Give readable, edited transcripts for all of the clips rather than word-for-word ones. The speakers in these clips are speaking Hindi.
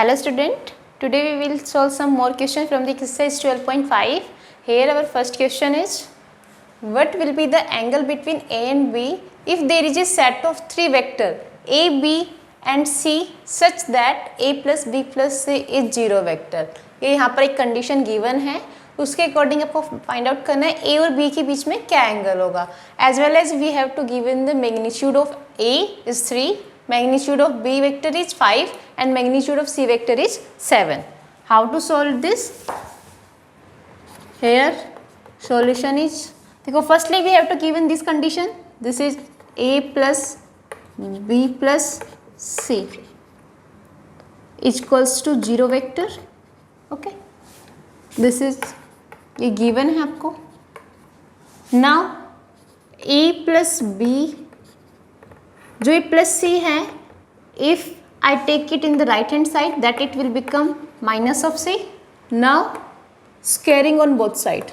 Hello student, today we will solve some more questions from the exercise 12.5. Here our first question is, what will be the angle between A and B if there is a set of three vector A, B and C such that A plus B plus C is zero vector. ये यहाँ पर एक कंडीशन गिवन है, उसके अकॉर्डिंग आपको फाइंड आउट करना है A और B के बीच में क्या एंगल होगा. As well as we have to given the magnitude of A is 3, magnitude of B vector is 5 and magnitude of C vector is 7. How to solve this? Here solution is, देखो firstly we have to given this condition, this is A plus B plus C is equals to 0 vector. Okay, this is ये given है आपको. Now A plus B जो ये प्लस सी है, if I take it in the right hand side that it will become minus of C. Now squaring on both side,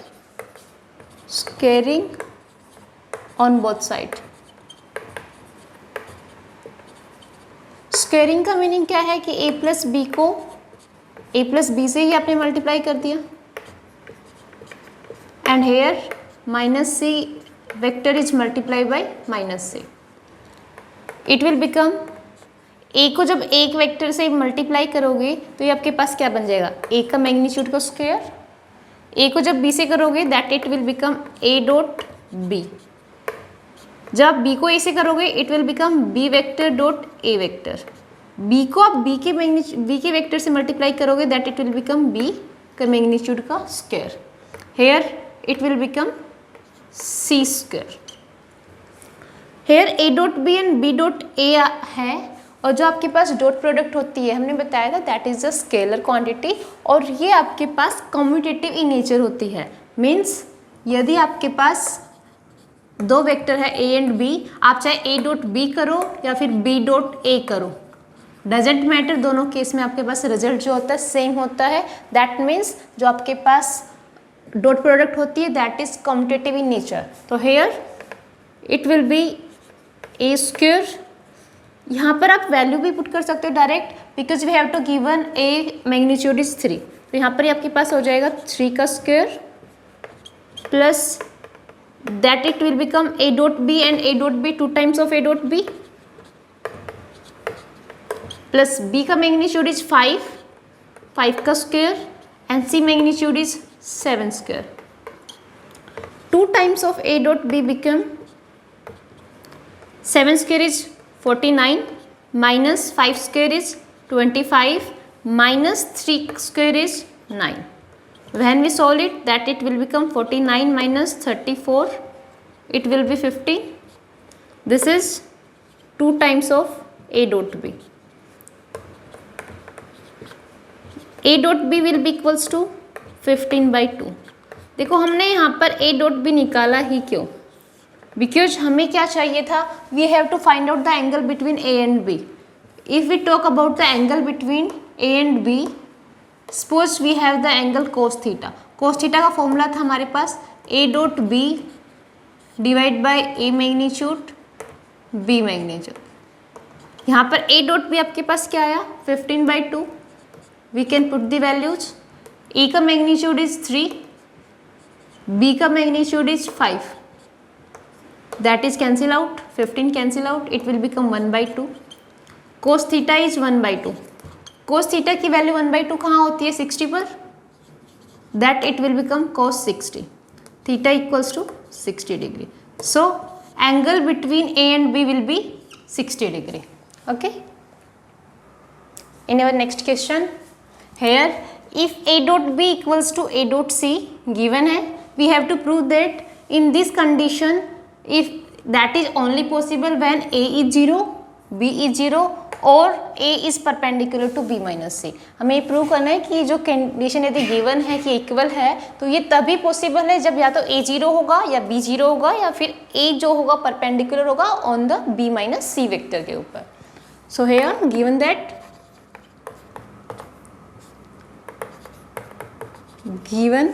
squaring on both side. Squaring का मीनिंग क्या है कि ए प्लस बी को ए प्लस बी से ही आपने मल्टीप्लाई कर दिया and here minus C vector is multiply by minus C. It will become, A को जब एक वेक्टर से मल्टीप्लाई करोगे तो ये आपके पास क्या बन जाएगा, ए का मैग्नीट्यूड का स्क्वायर. ए को जब बी से करोगे that it will become A dot B. जब बी को ए से करोगे it will become B vector dot A vector. B को आप बी के वेक्टर से मल्टीप्लाई करोगे that it will become B का मैग्नीट्यूड का square. Here it will become C square. Here A dot B and B dot A है और जो आपके पास डॉट प्रोडक्ट होती है हमने बताया था that is a scalar quantity और ये आपके पास कम्यूटेटिव इन नेचर होती है. मीन्स यदि आपके पास दो वेक्टर है ए एंड बी, आप चाहे ए डॉट बी करो या फिर बी डॉट ए करो, डजेंट मैटर, दोनों केस में आपके पास रिजल्ट जो होता है सेम होता है. दैट मीन्स जो आपके पास डॉट प्रोडक्ट होती है that is commutative in nature. तो here it will be A square. यहाँ पर आप वैल्यू भी पुट कर सकते हो direct because we have to given A magnitude is 3. तो यहाँ पर आपके पास हो जाएगा 3 का square plus that it will become A dot B and A dot B 2 times of A dot B plus B का मैग्नीट्यूड इज 5 का square and C magnitude is 7 square. 2 times of A dot B become 7 square is 49 minus 5 square is 25 minus 3 square is 9. When we solve it that it will become 49 minus 34, it will be 50. This is 2 times of A dot B. A dot B will be equals to 15 by 2. देखो हमने यहाँ पर A dot B निकाला ही क्यों, बिकॉज हमें क्या चाहिए था, we have to find out the angle between A and B. If we talk about the angle between A and B, suppose we have the angle cos theta. Cos theta का फॉर्मूला था हमारे पास A dot B divide by A magnitude B magnitude. यहाँ पर ए डॉट बी आपके पास क्या आया 15 by 2. We can put the values. A का मैग्नीट्यूड इज 3, बी का magnitude is 5. That is cancel out, 15 cancel out, it will become 1 by 2. Cos theta is 1 by 2. Cos theta की वैल्यू 1 by 2 कहाँ होती है 60 पर, that it will become cos 60. Theta equals to 60 degree. So angle between A and B will be 60 degree. Okay. In our next question, here if A dot B equals to A dot C given है, we have to prove that in this condition if that is only possible when A is 0, B is 0 और A is perpendicular to B minus C. हमें ये प्रूव करना है कि जो कंडीशन यदि गिवन है कि इक्वल है तो ये तभी पॉसिबल है जब या तो A 0 होगा या B 0 होगा या फिर A जो होगा परपेंडिकुलर होगा on the B minus C vector के ऊपर. So here given that given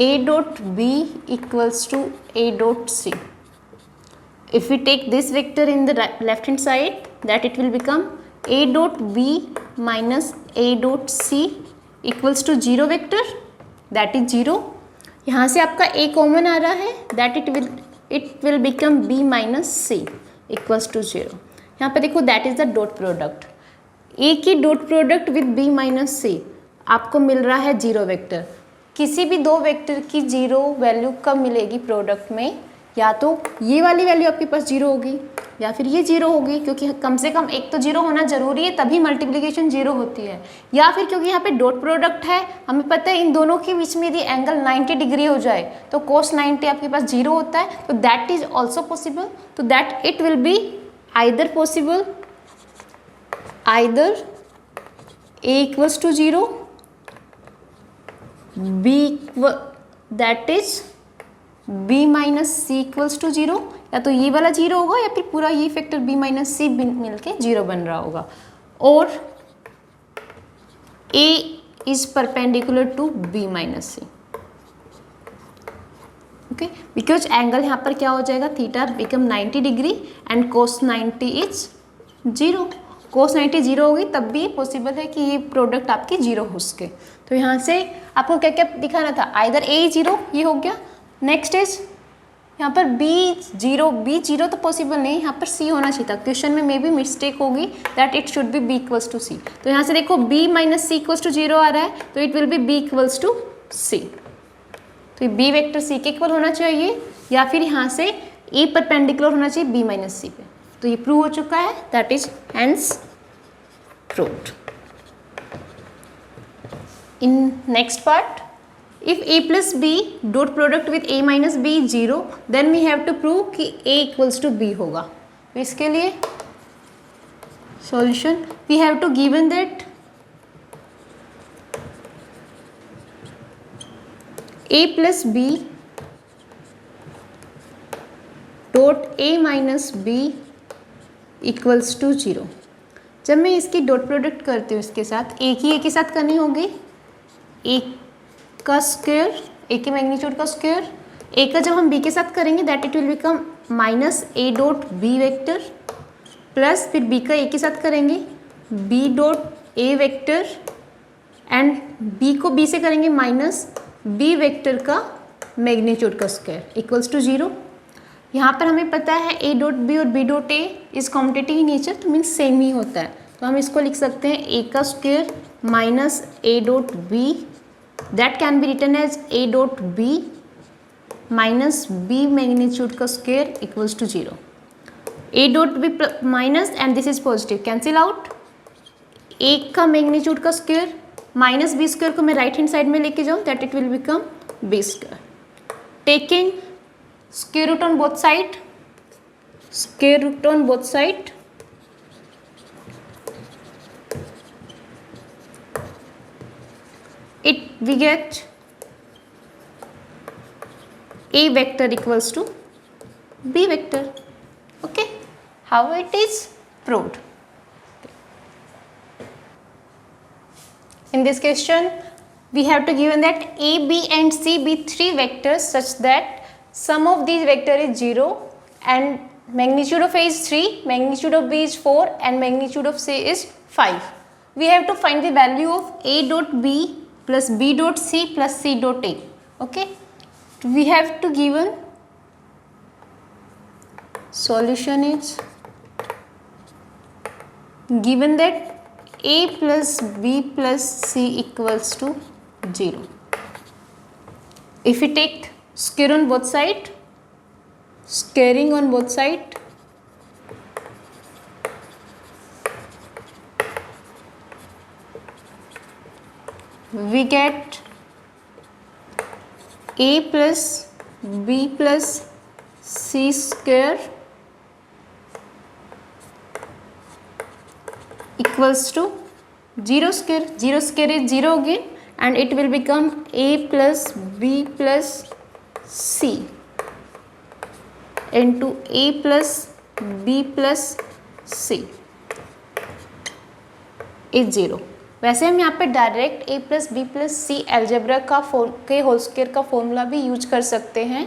A dot B equals to A dot C. if we take this vector in the left hand side, that it will become a dot b minus a dot c equals to 0 vector, that is 0. यहाँ से आपका a कॉमन आ रहा है, that it will become b minus c equals to 0. यहाँ पे देखो that is the dot product. a की dot product with b minus c आपको मिल रहा है 0 वेक्टर. किसी भी दो वेक्टर की 0 वैल्यू कब मिलेगी प्रोडक्ट में, या तो ये वाली वैल्यू आपके पास 0 होगी या फिर ये 0 होगी, क्योंकि कम से कम एक तो 0 होना जरूरी है तभी मल्टीप्लिकेशन 0 होती है, या फिर क्योंकि यहाँ पे डॉट प्रोडक्ट है, हमें पता है इन दोनों के बीच में यदि एंगल 90 डिग्री हो जाए तो cos 90 आपके पास 0 होता है, तो दैट इज ऑल्सो पॉसिबल. तो that it will be either possible, either a equals to 0, that is b minus C equals to 0, या तो ये वाला 0 होगा या फिर पूरा ये फैक्टर b माइनस सी मिलके 0 बन रहा होगा, और a is perpendicular to b minus C. Okay, because angle यहाँ पर क्या हो जाएगा, theta become 90 degree and cos 90 is 0. cos 90 0 होगी तब भी पॉसिबल है कि ये प्रोडक्ट आपकी 0 हो सके. तो यहाँ से आपको क्या क्या दिखाना था, आइदर a 0 ये हो गया. नेक्स्ट इज यहाँ पर b 0 तो पॉसिबल नहीं, यहाँ पर c होना चाहिए था. क्वेश्चन में मे बी मिस्टेक होगी, that it should be b equals to c. तो यहाँ से देखो b minus C equals to 0 आ रहा है, तो it will be b equals to c. तो ये b वेक्टर c के इक्वल होना चाहिए, या फिर यहाँ से a परपेंडिकुलर होना चाहिए b माइनस सी पे. तो ये प्रूव हो चुका है, that is hence proved. In next part, if a plus b dot product with a minus b is 0, then we have to prove कि a equals to b होगा. तो इसके लिए solution we have to given that a plus b dot a minus b equals to 0. जब मैं इसकी डॉट प्रोडक्ट करती हूँ इसके साथ, a की a के साथ करनी होगी, a का स्क्वायर, ए के मैग्नीट्यूड का स्क्वायर, ए का जब हम बी के साथ करेंगे that it will become minus A dot B vector, plus फिर बी का ए के साथ करेंगे B dot A vector, and B को बी से करेंगे माइनस बी वेक्टर का मैग्नीट्यूड का स्क्वायर इक्वल्स टू 0. यहाँ पर हमें पता है ए डॉट बी और B dot A is competitive in nature, तो मीन्स सेम ही होता है. तो हम इसको लिख सकते हैं ए का square minus A dot B, that can be written as a dot b minus b magnitude का square equals to 0. a dot b minus and this is positive, cancel out. a का magnitude का square minus b square को मैं right hand side में लेके जाऊँ, that it will become b square. Taking square root on both side, square root on both side, we get a vector equals to b vector. Okay, how it is proved? In this question we have to given that a, b and c be 3 vectors such that sum of these vector is 0 and magnitude of a is 3, magnitude of b is 4 and magnitude of c is 5. We have to find the value of a dot b plus b dot c plus c dot a. Okay, we have to given solution is given that a plus b plus c equals to 0. If we take square on both side, squaring on both side, we get a plus b plus c square equals to 0 square. 0 square is 0 again and it will become a plus b plus c into a plus b plus c is 0. वैसे हम यहाँ पे direct a plus B plus C algebra का के होल स्क्वायर का फॉर्मूला भी यूज कर सकते हैं,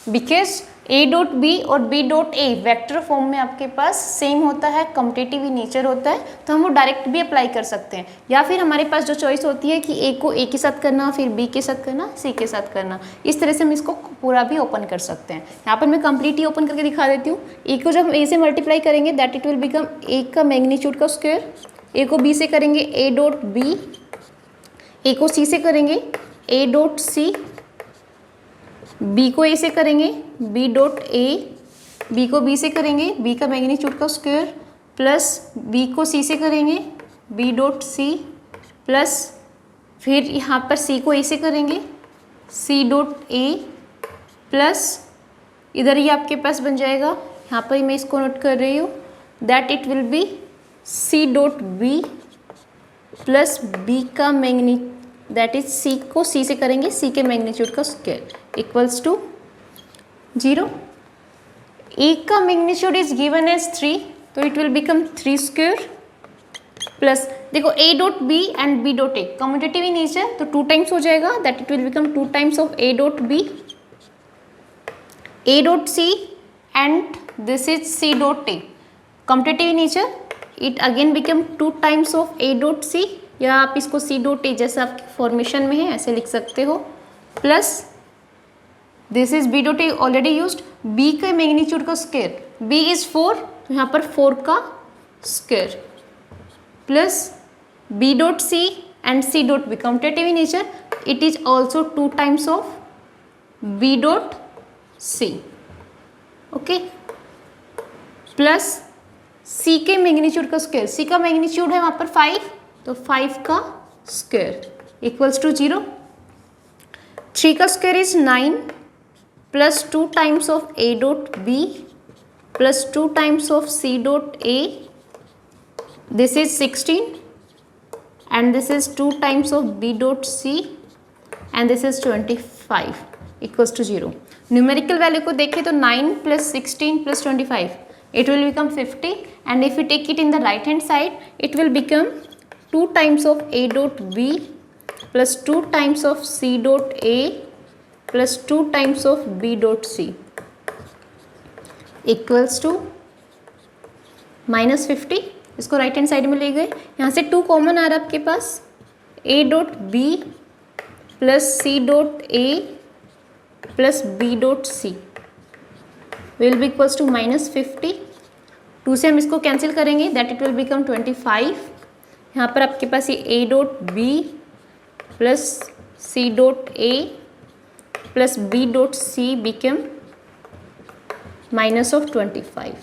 बिकॉज ए डॉट बी और B dot A vector form में आपके पास सेम होता है, कम्पिटिटिव नेचर होता है, तो हम वो डायरेक्ट भी अप्लाई कर सकते हैं, या फिर हमारे पास जो चॉइस होती है कि ए को ए के साथ करना, फिर बी के साथ करना, सी के साथ करना, इस तरह से हम इसको पूरा भी ओपन कर सकते हैं। यहाँ पर मैं कंप्लीट ही ओपन करके दिखा देती हूँ। ए को जब हम ए से मल्टीप्लाई करेंगे दैट इट विल बिकम ए का मैग्नीट्यूड का स्क्वायर, ए को बी से करेंगे ए डॉट बी, ए को सी से करेंगे ए डॉट सी, बी को ए से करेंगे बी डॉट ए, बी को बी से करेंगे बी का मैग्नीट्यूड का स्क्वायर, प्लस बी को सी से करेंगे बी डॉट सी, प्लस फिर यहाँ पर सी को ए से करेंगे सी डॉट ए, प्लस इधर ही आपके पास बन जाएगा, यहाँ पर मैं इसको नोट कर रही हूँ, that it will be C dot B plus B का मैग्नीट्यूड, दैट इज सी को सी से करेंगे सी के मैग्नीट्यूड का स्क्वायर इक्वल्स टू 0। ए का मैग्नीट्यूड इज गिवन एज 3, तो it will become 3 square, plus देखो A dot B and B dot A commutative in nature, तो 2 टाइम्स हो जाएगा, that it will become 2 times of A dot B, A dot C and this is C dot A commutative in nature, it again become 2 times of A dot C, या आप इसको सी डॉट ए जैसे आपके फॉर्मेशन में है ऐसे लिख सकते हो, plus this is B dot A already used, B के मैग्नीट्यूड का स्क्वायर, बी इज 4 तो यहाँ पर 4 का square, plus B dot C and C dot B commutative in nature, it is also 2 times of B dot C, okay, plus C के मैग्नीट्यूड का स्क्वायर, सी का मैग्नीट्यूड है वहाँ पर 5, तो 5 का स्क्वायर इक्वल्स टू 0, 3 का square is 9 plus 2 times of A dot B plus 2 times of C dot A, this is 16 and this is 2 times of B dot C and this is 25 equals to 0। Numerical value को देखें तो 9 plus 16 plus 25 it will become 50, and if we take it in the right hand side it will become 2 times of a dot b plus 2 times of c dot a plus 2 times of b dot c equals to -50। इसको राइट हैंड साइड में ले गए, यहाँ से 2 कॉमन आ रहा है आपके पास, a dot b plus c dot a plus b dot c will be equals to -50, 2 से हम इसको कैंसिल करेंगे दैट इट विल बिकम 25, यहाँ पर आपके पास ये a dot b plus c dot a plus b dot c become -25,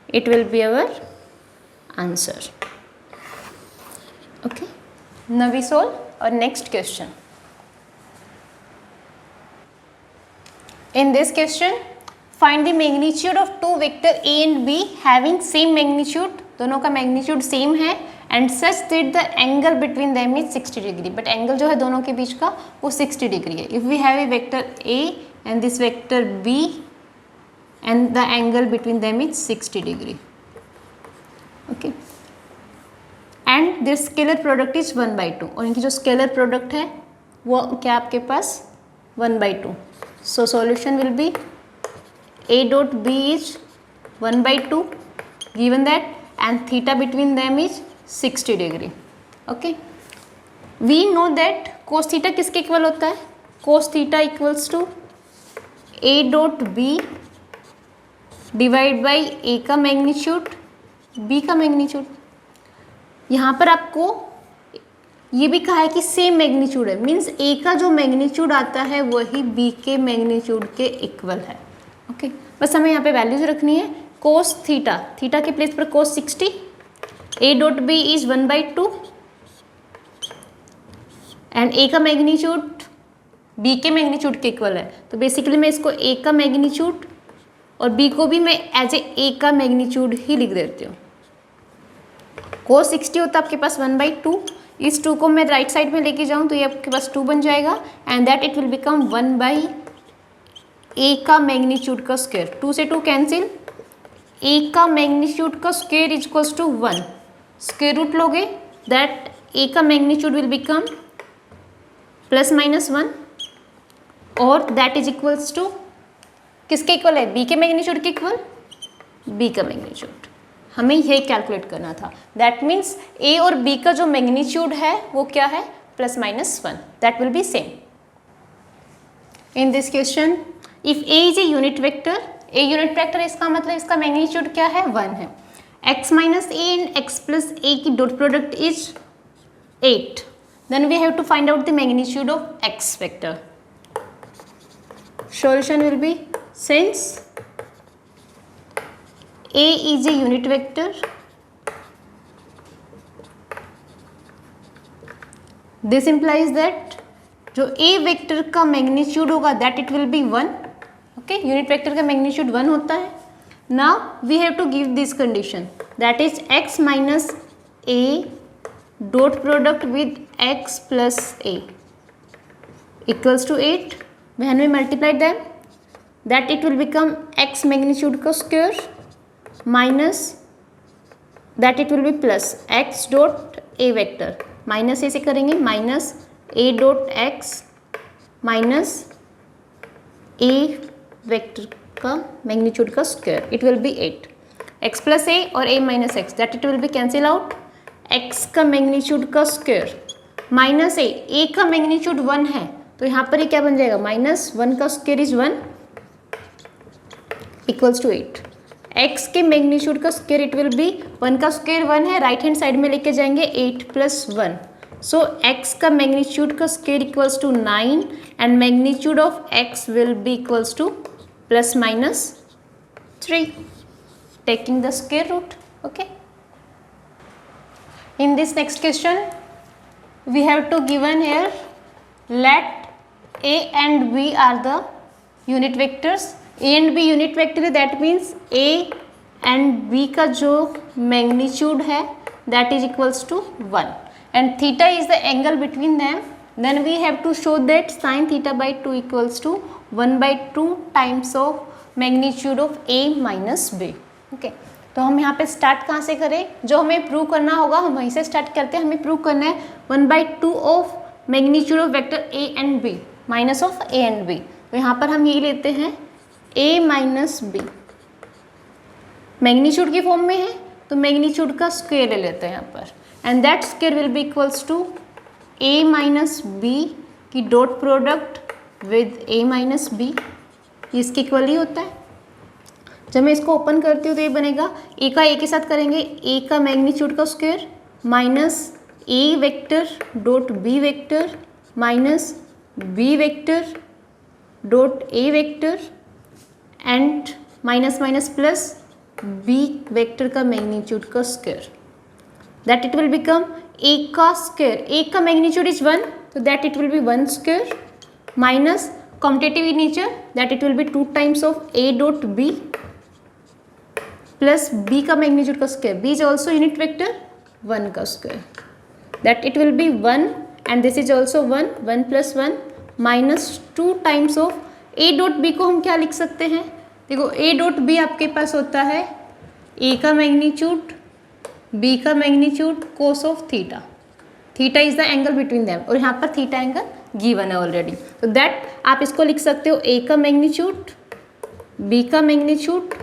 it will be our answer, okay। Now we solve our next question. In this question find the magnitude of 2 vector a and b having same magnitude, दोनों का मैग्नीट्यूड सेम है, and such that the angle between them is 60 degree, but angle जो है दोनों के बीच का वो 60 डिग्री है। If we have a vector a and this vector b and the angle between them is 60 degree, okay, and their scalar product is 1/2, और इनकी जो स्केलर प्रोडक्ट है वो क्या आपके पास 1/2, so solution will be a dot b is 1/2 given that and theta between them is 60 degree, okay। we know that cos theta किसके इक्वल होता है, cos theta equals to a dot b divide by a का मैग्नीट्यूड b का मैग्नीट्यूड। यहाँ पर आपको ये भी कहा है कि सेम मैग्नीट्यूड है, मीन्स a का जो मैग्नीट्यूड आता है वही b के मैग्नीट्यूड के इक्वल है, ओके। बस हमें यहाँ पे वैल्यूज रखनी है, कोस थीटा, थीटा के प्लेस पर cos 60, a dot B is 1/2 and a का मैग्नीट्यूड b के मैग्नीट्यूड के इक्वल है, तो बेसिकली मैं इसको a का मैग्नीट्यूड और b को भी मैं एज ए का मैग्नीट्यूड ही लिख देती हूँ। कोस 60 होता है आपके पास 1/2, इस 2 को मैं राइट साइड में लेके जाऊँ तो ये आपके पास 2 बन जाएगा and that it will become 1/a का मैग्नीट्यूड का स्क्वायर, 2 से 2 कैंसिल, a का मैग्नीट्यूड का square is equals to 1, square root लोगे दैट a का मैग्नीट्यूड विल बिकम +-1 और दैट इज इक्वल्स टू किसके इक्वल है, बी के मैग्नीट्यूड के इक्वल, बी का मैग्नीट्यूड, हमें यही कैलकुलेट करना था। दैट मीन्स ए और बी का जो मैग्नीट्यूड है वो क्या है, +-1, that will be same. In this question if A is a unit vector, A unit vector इसका मतलब इसका मैग्नीट्यूड क्या है, 1 है। x minus A and x plus A की dot product is 8, then we have to find out the magnitude of x vector. Solution will be, since A is a unit vector, this implies that जो A वेक्टर का मैग्नीट्यूड होगा that it will be 1, okay, unit vector का मैग्नीट्यूड 1 होता है। Now we have to give this condition that is x minus A dot product with x plus A equals to 8. When we multiply them, that it will become x magnitude का square minus that it will be plus x dot a vector, minus ऐसे करेंगे minus a dot x minus a vector का मैग्नीट्यूड का square, it will B 8. x plus a और a minus x that it will B cancel out, x का मैग्नीट्यूड का स्क्वायर माइनस a का मैग्नीट्यूड 1 है तो यहाँ पर ये क्या बन जाएगा, -1 का square is 1 equals to 8. x के मैग्नीट्यूड का स्क्वायर इट विल बी 1 का स्क्वायर 1 है, राइट हैंड साइड में लेके जाएंगे 8 + 1. सो x का मैग्नीट्यूड का square equals to 9 and magnitude of x will be equals to +-3 taking the square root. Okay, in this next question we have to given here let a and b are the unit vectors. a and b unit vector है, that means a and b का जो magnitude है that is equals to 1 and theta is the angle between them. Then we have to show that sin theta by 2 equals to 1/2 times of magnitude of a minus b. okay, तो हम यहाँ पे स्टार्ट कहाँ से करें, जो हमें प्रूव करना होगा हम वहीं से स्टार्ट करते हैं. हमें प्रूव करना है 1/2 of magnitude of vector a and b minus of a and b. तो यहाँ पर हम यही लेते हैं a माइनस b, मैग्नीट्यूड की फॉर्म में है तो मैग्नीट्यूड का स्क्वायर ले लेते हैं यहाँ पर and that square will be equals to a minus b की dot product with a minus b, इसके इक्वल ही होता है. जब मैं इसको ओपन करती हूँ तो ये बनेगा a का a के साथ करेंगे a का मैग्नीट्यूड का square minus a vector dot b vector minus b vector dot a vector and minus minus plus b vector का मैग्नीट्यूड का square, that it will become a का स्क्वायर, a का मैग्नीट्यूड इज 1 तो that it will be 1 square minus competitive in nature that it will be 2 times of a dot b plus b का मैग्नीट्यूड का square, b is also unit vector 1 का square, that it will be 1 and this is also 1 plus 1 minus 2 times of a dot b को हम क्या लिख सकते हैं, देखो a dot b आपके पास होता है a का मैग्नीट्यूड b का magnitude cos of theta, theta is the angle between them और यहाँ पर थीटा एंगल गिवन है ऑलरेडी, तो दैट आप इसको लिख सकते हो a का मैग्नीट्यूड b का magnitude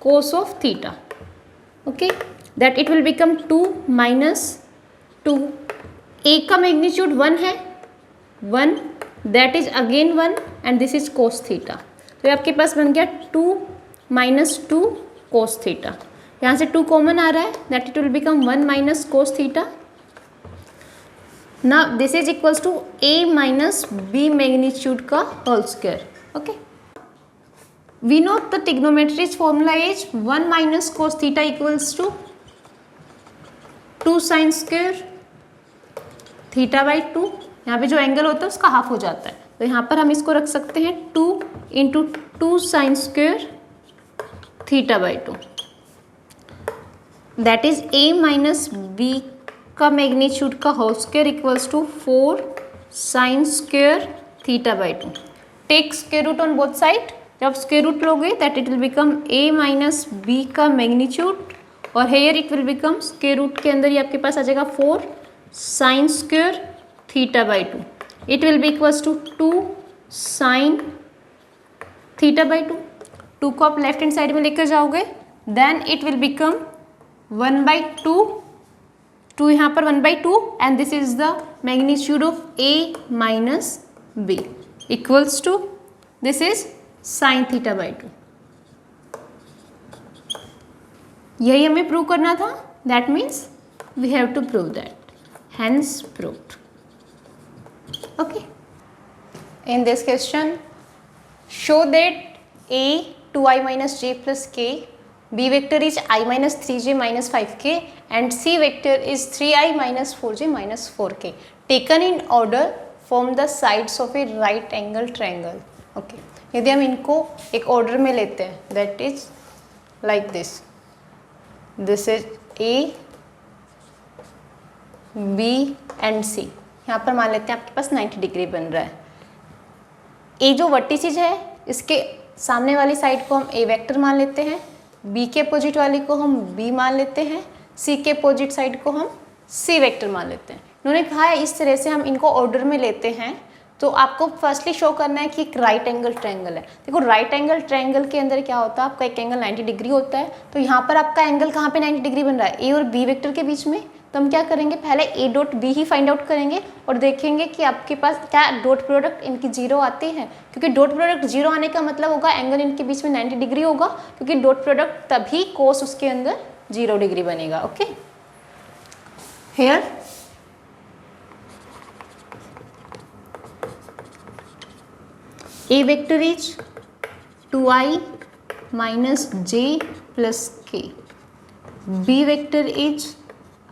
cos of theta. Okay, that it will become 2 minus 2. a का मैग्नीट्यूड 1 है 1 that is again 1 and this is cos theta, तो आपके पास बन गया 2 minus 2 कोस थीटा. यहाँ से 2 कॉमन आ रहा है that it will become 1 minus cos theta. Now this is equals to a minus b magnitude का whole square. Okay, we know the trigonometry's formula is 1 minus cos theta equals to 2 sin square theta by 2. यहाँ पे जो एंगल होता है उसका हाफ हो जाता है, तो यहाँ पर हम इसको रख सकते हैं 2 × 2 sin square theta by 2, that is a minus b का मैग्नीट्यूड का whole square equals to 4 sin square theta by 2. Take square root on both side, जब स्क्वायर रूट लोगे that it will become a minus b का मैग्नीट्यूड और here it will become square root के अंदर ही आपके पास आ जाएगा 4 sin square theta by 2. It will be equals to 2 sin theta by 2. 2 को आप लेफ्ट हैंड साइड में लेकर जाओगे, देन इट विल बिकम 1/2, 2 यहाँ पर 1/2 and this is the magnitude of A minus B equals to this is sine θ/2। यही हमें प्रूव करना था, that means we have to prove that, hence proved. Okay. In this question, show that A 2i minus j plus k, B vector is I minus 3j minus 5k and C vector is 3i minus 4j minus 4k taken in order form the sides of a right angle triangle. Okay. यदि हम इनको एक ऑर्डर में लेते हैं, that is like this. This is A, B and C. यहाँ पर मान लेते हैं आपके पास 90 डिग्री बन रहा है। ए जो वर्टिसेज है इसके सामने वाली साइड को हम A वेक्टर मान लेते हैं, B के अपोजिट वाली को हम B मान लेते हैं, C के अपोजिट साइड को हम C वेक्टर मान लेते हैं। उन्होंने कहा है इस तरह से हम इनको ऑर्डर में लेते हैं, तो आपको फर्स्टली शो करना है कि एक राइट एंगल ट्रायंगल है। देखो राइट एंगल ट्रायंगल के अंदर क्या होता है, आपका एक एंगल 90 डिग्री होता है, तो यहाँ पर आपका एंगल कहाँ पे 90 डिग्री बन रहा है, ए और बी वेक्टर के बीच में। तो हम क्या करेंगे, पहले ए डॉट बी ही फाइंड आउट करेंगे और देखेंगे कि आपके पास क्या डॉट प्रोडक्ट इनकी जीरो आती है, क्योंकि डॉट प्रोडक्ट जीरो आने का मतलब होगा एंगल इनके बीच में 90 डिग्री होगा, क्योंकि डॉट प्रोडक्ट तभी कोस उसके अंदर 0 डिग्री बनेगा। Okay, here A vector is 2i minus j plus k. B vector is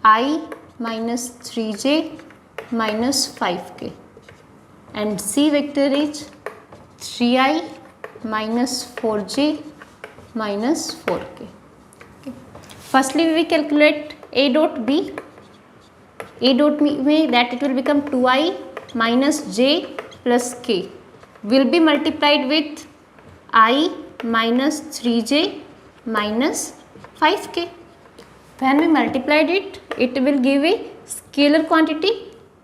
I minus 3j minus 5k. And C vector is 3i minus 4j minus 4k. Okay. Firstly, we will calculate A dot B. A dot में that it will become 2i minus j plus k. Will be multiplied with I minus 3j minus 5k. When we multiplied it, it will give a scalar quantity.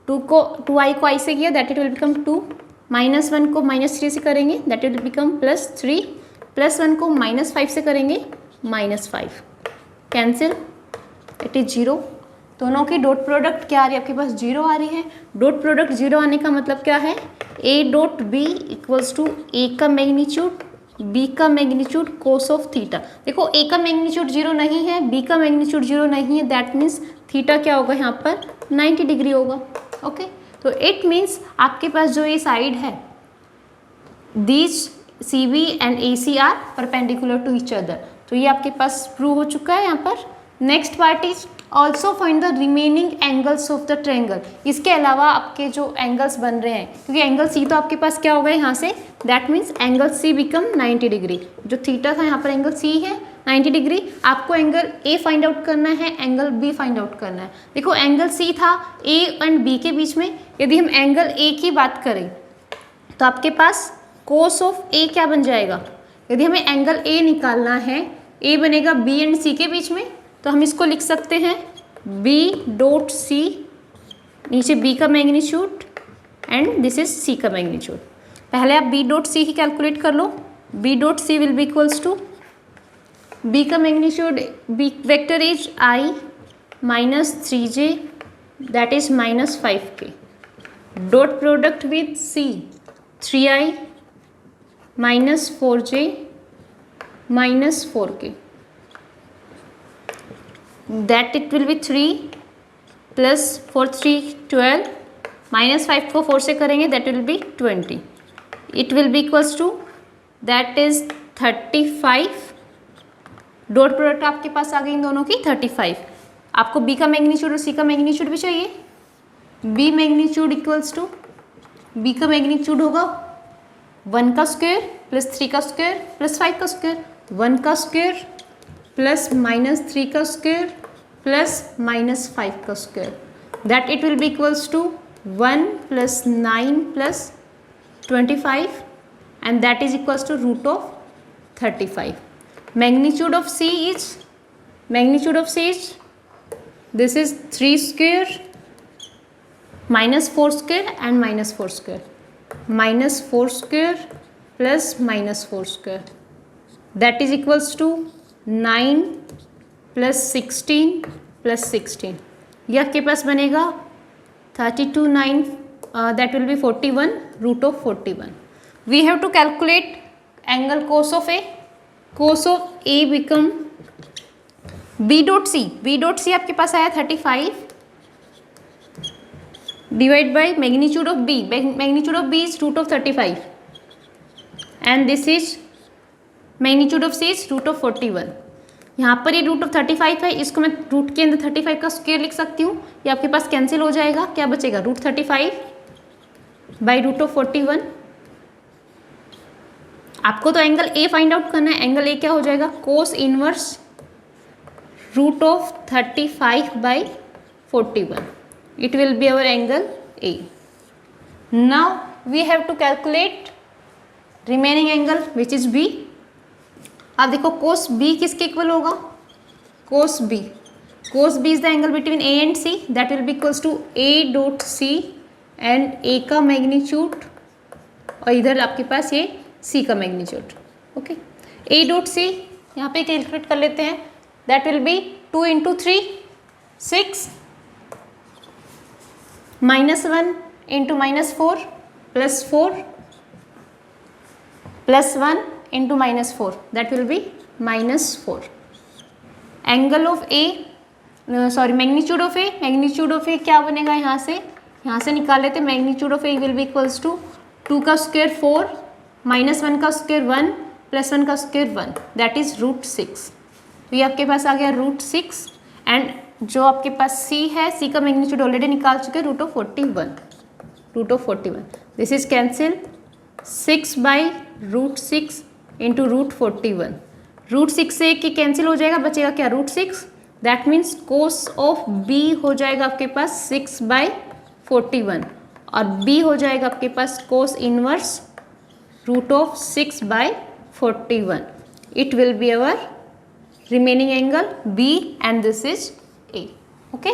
2i को I से किया, that it will become 2. minus 1 को minus 3 से करेंगे, that it will become plus 3. plus 1 को minus 5 से करेंगे, minus 5. Cancel, it is 0. दोनों की डॉट प्रोडक्ट क्या आ रही है, आपके पास 0 आ रही है। डॉट प्रोडक्ट 0 आने का मतलब क्या है, A dot B equals to A का मैग्नीट्यूड बी का मैग्नीट्यूड कोस ऑफ थीटा। देखो ए का मैग्नीट्यूड 0 नहीं है, बी का मैग्नीट्यूड 0 नहीं है, दैट मीन्स थीटा क्या होगा यहाँ पर 90 डिग्री होगा। ओके, तो इट मीन्स आपके पास जो ये साइड है, these C B and A C are perpendicular to each other, तो ये आपके पास प्रूव हो चुका है यहाँ पर। Next part is also find the remaining angles of the triangle. इसके अलावा आपके जो एंगल्स बन रहे हैं, क्योंकि एंगल सी तो आपके पास क्या होगा यहाँ से, that means angle C become 90 degree. जो थीटा था यहाँ पर एंगल सी है 90 डिग्री। आपको एंगल ए फाइंड आउट करना है, एंगल बी फाइंड आउट करना है। देखो एंगल सी था ए एंड बी के बीच में, यदि हम एंगल ए की बात करें तो आपके पास कोस ऑफ ए क्या बन जाएगा। यदि हमें एंगल ए निकालना है, ए बनेगा बी एंड सी के बीच में, तो हम इसको लिख सकते हैं B डॉट सी, नीचे B का magnitude and this is C का मैग्नीट्यूड। पहले आप B डॉट सी ही कैलकुलेट कर लो। B dot C will be equals to B का magnitude, B vector is I minus 3j that is minus 5k dot product with C 3i minus 4j minus 4k, that it will be 3 plus 4 3 12 minus 5 को 4 से करेंगे, that will be 20. it will be equals to that is 35. Dot product आपके पास आ गई इन दोनों की 35। आपको B का मैग्नीट्यूड और C का मैग्नीट्यूड भी चाहिए। B magnitude equals to B का मैग्नीट्यूड होगा 1 का स्क्वायर प्लस 3 का स्क्वायर प्लस 5 का स्क्वायर, 1 का स्क्वायर प्लस माइनस 3 का स्क्वायर प्लस माइनस 5 का square, that it will be equals to 1 plus 9 plus 25 and that is equals to root of 35. Magnitude of C is this is 3 square minus 4 square and minus 4 square, minus 4 square plus minus 4 square, that is equals to 9 plus 16 plus 16, ये आपके पास बनेगा 32 9, that will be 41 root of 41. We have to calculate angle cos of A. Cos of A become B dot C. B dot C आपके पास आया 35 divide by magnitude of B. Magnitude of B is root of 35 and this is magnitude of C is root of 41. यहाँ पर ये रूट ऑफ 35 है, इसको मैं रूट के अंदर 35 का स्क्वायर लिख सकती हूँ. ये आपके पास कैंसिल हो जाएगा. क्या बचेगा? Root 35 by root of 41. आपको तो एंगल ए फाइंड आउट करना है. एंगल ए क्या हो जाएगा? Cos inverse root of 35 by 41. It will be our angle A. Now we have to calculate remaining angle which is B. आप देखो कोस बी किसके इक्वल होगा? Cos B. Cos B is the angle between A and C, that will be equals to A dot C and A का मैग्नीट्यूड और इधर आपके पास ये सी का magnitude. Okay, A dot C यहाँ पे कैलकुलेट कर लेते हैं. That will be 2 into 3 6 -1 into -4 +4 +1 into -4, that will be -4. Angle of A, sorry magnitude of A. Magnitude of A क्या बनेगा? यहाँ से निकाल लेते. Magnitude of A will be equals to 2 का स्क्वायर 4 -1 का स्क्वायर 1 +1 का स्क्वायर 1, दैट इज रूट 6. तो ये आपके पास आ गया रूट 6 एंड जो आपके पास सी है, सी का मैग्नीट्यूड ऑलरेडी निकाल चुके हैं, root of 41. Root of 41, this is cancel. 6 by root 6 into root 41. Root 6 से की कैंसिल हो जाएगा, बचेगा क्या? Root 6. That means cos of B हो जाएगा आपके पास 6 बाई 41 और बी हो जाएगा आपके पास cos inverse root of 6 by 41. It will be our remaining angle B and this is A. Okay.